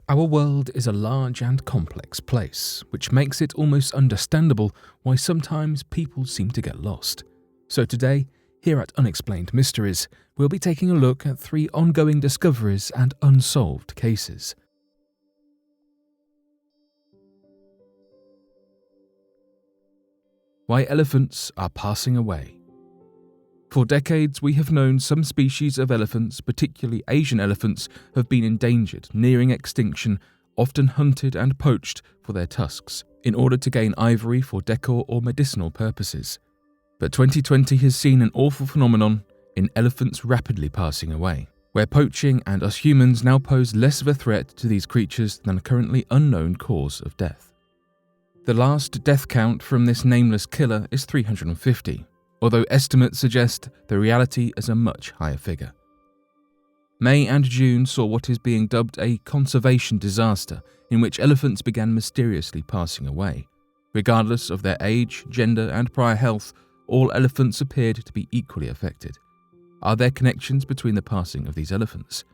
Our world is a large and complex place, which makes it almost understandable why sometimes people seem to get lost. So today, here at Unexplained Mysteries, we'll be taking a look at 3 ongoing discoveries and unsolved cases. Why elephants are passing away. For decades, we have known some species of elephants, particularly Asian elephants, have been endangered, nearing extinction, often hunted and poached for their tusks, in order to gain ivory for decor or medicinal purposes. But 2020 has seen an awful phenomenon in elephants rapidly passing away, where poaching and us humans now pose less of a threat to these creatures than a currently unknown cause of death. The last death count from this nameless killer is 350. Although estimates suggest the reality is a much higher figure. May and June saw what is being dubbed a conservation disaster, in which elephants began mysteriously passing away. Regardless of their age, gender, and prior health, all elephants appeared to be equally affected. Are there connections between the passing of these elephants?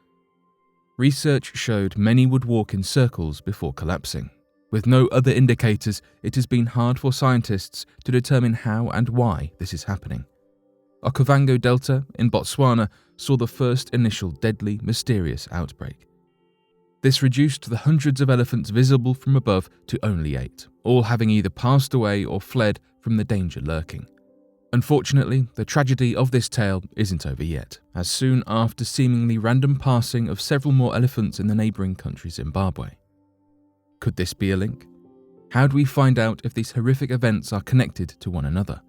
Research showed many would walk in circles before collapsing. With no other indicators, it has been hard for scientists to determine how and why this is happening. Okavango Delta in Botswana saw the first initial deadly, mysterious outbreak. This reduced the hundreds of elephants visible from above to only 8, all having either passed away or fled from the danger lurking. Unfortunately, the tragedy of this tale isn't over yet, as soon after seemingly random passing of several more elephants in the neighbouring country Zimbabwe. Could this be a link? How do we find out if these horrific events are connected to one another?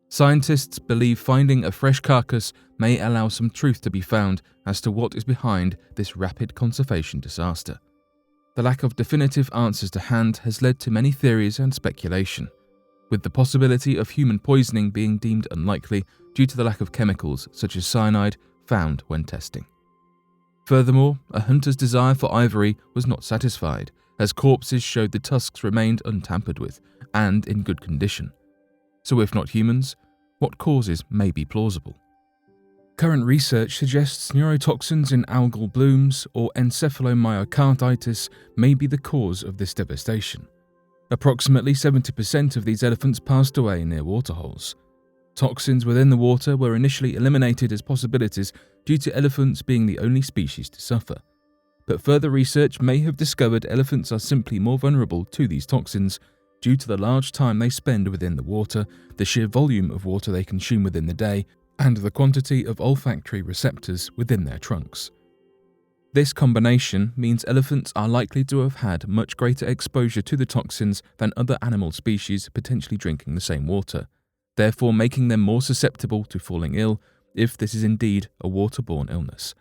Scientists believe finding a fresh carcass may allow some truth to be found as to what is behind this rapid conservation disaster. The lack of definitive answers to hand has led to many theories and speculation, with the possibility of human poisoning being deemed unlikely due to the lack of chemicals such as cyanide found when testing. Furthermore, a hunter's desire for ivory was not satisfied, as corpses showed the tusks remained untampered with and in good condition. So if not humans, what causes may be plausible? Current research suggests neurotoxins in algal blooms or encephalomyocarditis may be the cause of this devastation. Approximately 70% of these elephants passed away near waterholes. Toxins within the water were initially eliminated as possibilities due to elephants being the only species to suffer. But further research may have discovered elephants are simply more vulnerable to these toxins due to the large time they spend within the water, the sheer volume of water they consume within the day, and the quantity of olfactory receptors within their trunks. This combination means elephants are likely to have had much greater exposure to the toxins than other animal species potentially drinking the same water, therefore making them more susceptible to falling ill if this is indeed a waterborne illness.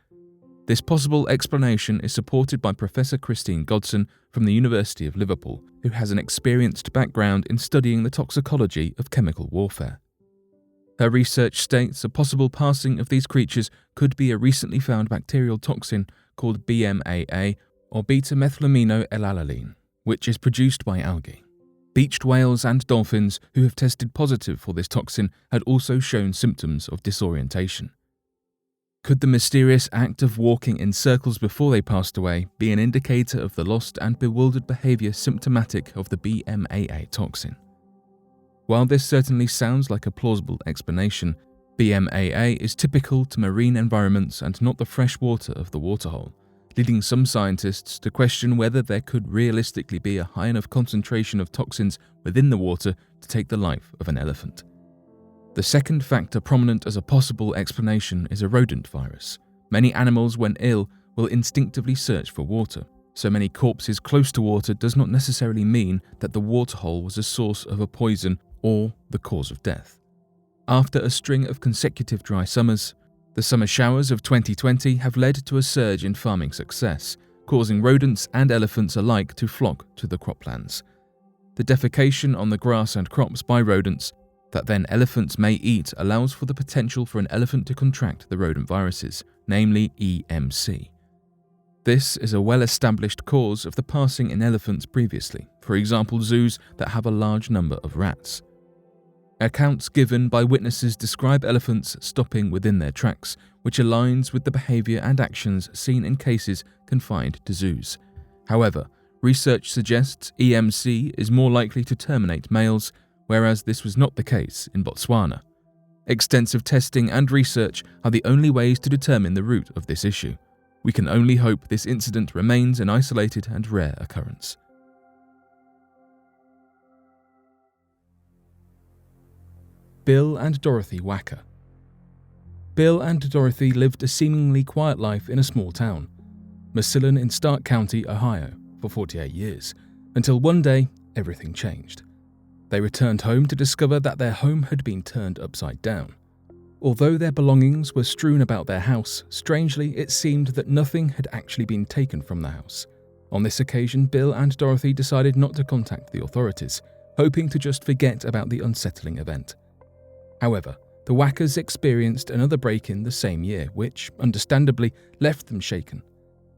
This possible explanation is supported by Professor Christine Godson from the University of Liverpool, who has an experienced background in studying the toxicology of chemical warfare. Her research states a possible passing of these creatures could be a recently found bacterial toxin called BMAA, or beta-methylamino-L-alanin, which is produced by algae. Beached whales and dolphins who have tested positive for this toxin had also shown symptoms of disorientation. Could the mysterious act of walking in circles before they passed away be an indicator of the lost and bewildered behaviour symptomatic of the BMAA toxin? While this certainly sounds like a plausible explanation, BMAA is typical to marine environments and not the fresh water of the waterhole, leading some scientists to question whether there could realistically be a high enough concentration of toxins within the water to take the life of an elephant. The second factor prominent as a possible explanation is a rodent virus. Many animals, when ill, will instinctively search for water. So many corpses close to water does not necessarily mean that the waterhole was a source of a poison or the cause of death. After a string of consecutive dry summers, the summer showers of 2020 have led to a surge in farming success, causing rodents and elephants alike to flock to the croplands. The defecation on the grass and crops by rodents that then elephants may eat allows for the potential for an elephant to contract the rodent viruses, namely EMC. This is a well-established cause of the passing in elephants previously, for example zoos that have a large number of rats. Accounts given by witnesses describe elephants stopping within their tracks, which aligns with the behaviour and actions seen in cases confined to zoos. However, research suggests EMC is more likely to terminate males, whereas this was not the case in Botswana. Extensive testing and research are the only ways to determine the root of this issue. We can only hope this incident remains an isolated and rare occurrence. Bill and Dorothy Wacker. Bill and Dorothy lived a seemingly quiet life in a small town, Massillon in Stark County, Ohio, for 48 years, until one day everything changed. They returned home to discover that their home had been turned upside down. Although their belongings were strewn about their house, strangely it seemed that nothing had actually been taken from the house. On this occasion, Bill and Dorothy decided not to contact the authorities, hoping to just forget about the unsettling event. However, the Wackers experienced another break-in the same year, which, understandably, left them shaken.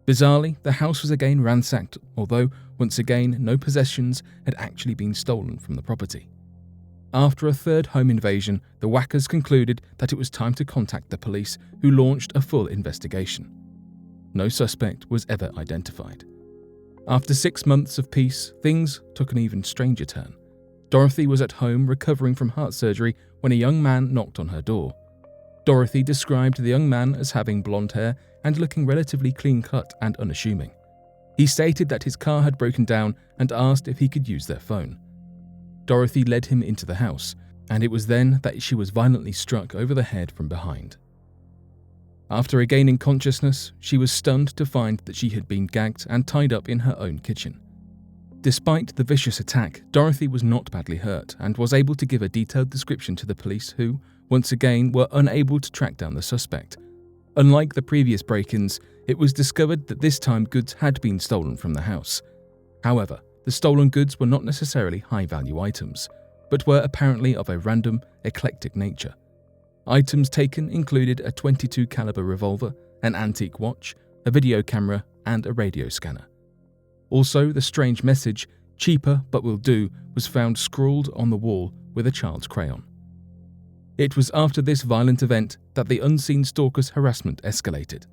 Bizarrely, the house was again ransacked, although, once again, no possessions had actually been stolen from the property. After a third home invasion, the Wackers concluded that it was time to contact the police, who launched a full investigation. No suspect was ever identified. After 6 months of peace, things took an even stranger turn. Dorothy was at home recovering from heart surgery when a young man knocked on her door. Dorothy described the young man as having blonde hair and looking relatively clean-cut and unassuming. He stated that his car had broken down and asked if he could use their phone. Dorothy led him into the house, and it was then that she was violently struck over the head from behind. After regaining consciousness, she was stunned to find that she had been gagged and tied up in her own kitchen. Despite the vicious attack, Dorothy was not badly hurt and was able to give a detailed description to the police, who, once again, were unable to track down the suspect. Unlike the previous break-ins, it was discovered that this time goods had been stolen from the house. However, the stolen goods were not necessarily high-value items, but were apparently of a random, eclectic nature. Items taken included a .22 caliber revolver, an antique watch, a video camera, and a radio scanner. Also, the strange message, "Cheaper but will do," was found scrawled on the wall with a child's crayon. It was after this violent event that the unseen stalker's harassment escalated.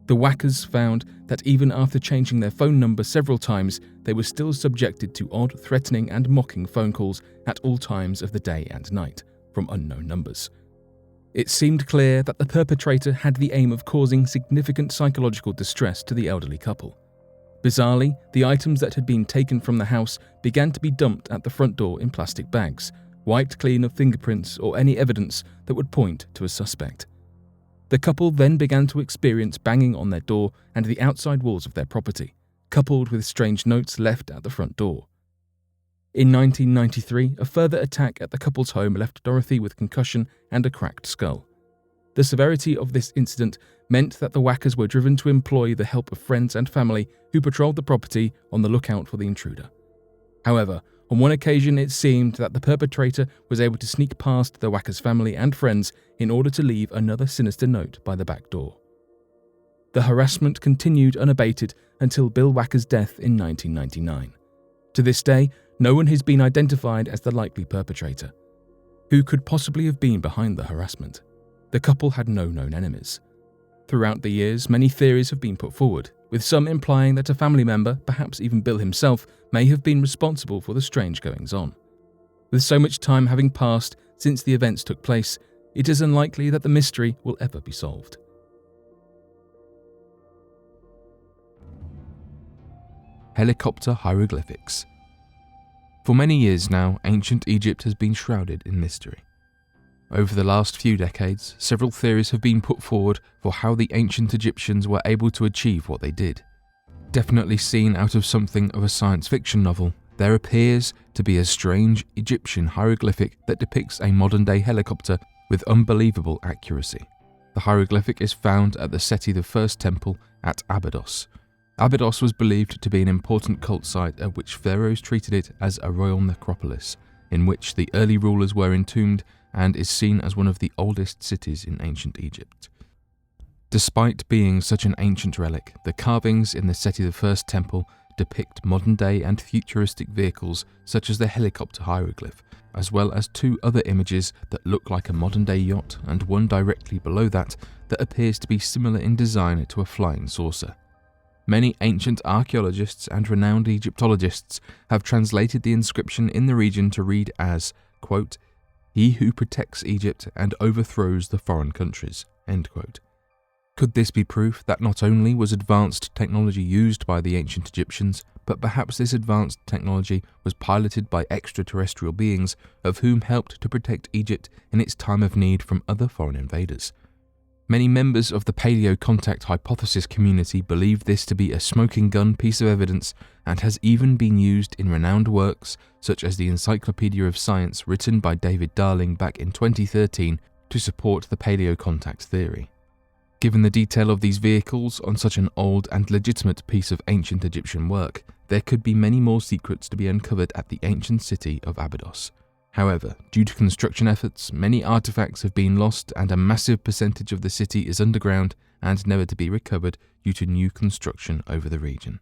The Wackers found that even after changing their phone number several times, they were still subjected to odd, threatening and mocking phone calls at all times of the day and night, from unknown numbers. It seemed clear that the perpetrator had the aim of causing significant psychological distress to the elderly couple. Bizarrely, the items that had been taken from the house began to be dumped at the front door in plastic bags, wiped clean of fingerprints or any evidence that would point to a suspect. The couple then began to experience banging on their door and the outside walls of their property, coupled with strange notes left at the front door. In 1993, a further attack at the couple's home left Dorothy with concussion and a cracked skull. The severity of this incident meant that the Wackers were driven to employ the help of friends and family who patrolled the property on the lookout for the intruder. However, on one occasion it seemed that the perpetrator was able to sneak past the Wackers' family and friends in order to leave another sinister note by the back door. The harassment continued unabated until Bill Wacker's death in 1999. To this day, no one has been identified as the likely perpetrator. Who could possibly have been behind the harassment? The couple had no known enemies. Throughout the years, many theories have been put forward, with some implying that a family member, perhaps even Bill himself, may have been responsible for the strange goings-on. With so much time having passed since the events took place, it is unlikely that the mystery will ever be solved. Helicopter hieroglyphics. For many years now, ancient Egypt has been shrouded in mystery. Over the last few decades, several theories have been put forward for how the ancient Egyptians were able to achieve what they did. Definitely seen out of something of a science fiction novel, there appears to be a strange Egyptian hieroglyphic that depicts a modern-day helicopter with unbelievable accuracy. The hieroglyphic is found at the Seti I temple at Abydos. Abydos was believed to be an important cult site at which pharaohs treated it as a royal necropolis, in which the early rulers were entombed, and is seen as one of the oldest cities in ancient Egypt. Despite being such an ancient relic, the carvings in the Seti I temple depict modern-day and futuristic vehicles such as the helicopter hieroglyph, as well as two other images that look like a modern-day yacht and one directly below that appears to be similar in design to a flying saucer. Many ancient archaeologists and renowned Egyptologists have translated the inscription in the region to read as, quote, "He who protects Egypt and overthrows the foreign countries," end quote. Could this be proof that not only was advanced technology used by the ancient Egyptians, but perhaps this advanced technology was piloted by extraterrestrial beings of whom helped to protect Egypt in its time of need from other foreign invaders? Many members of the paleo-contact hypothesis community believe this to be a smoking gun piece of evidence and has even been used in renowned works such as the Encyclopedia of Science written by David Darling back in 2013 to support the paleo-contact theory. Given the detail of these vehicles on such an old and legitimate piece of ancient Egyptian work, there could be many more secrets to be uncovered at the ancient city of Abydos. However, due to construction efforts, many artifacts have been lost and a massive percentage of the city is underground and never to be recovered due to new construction over the region.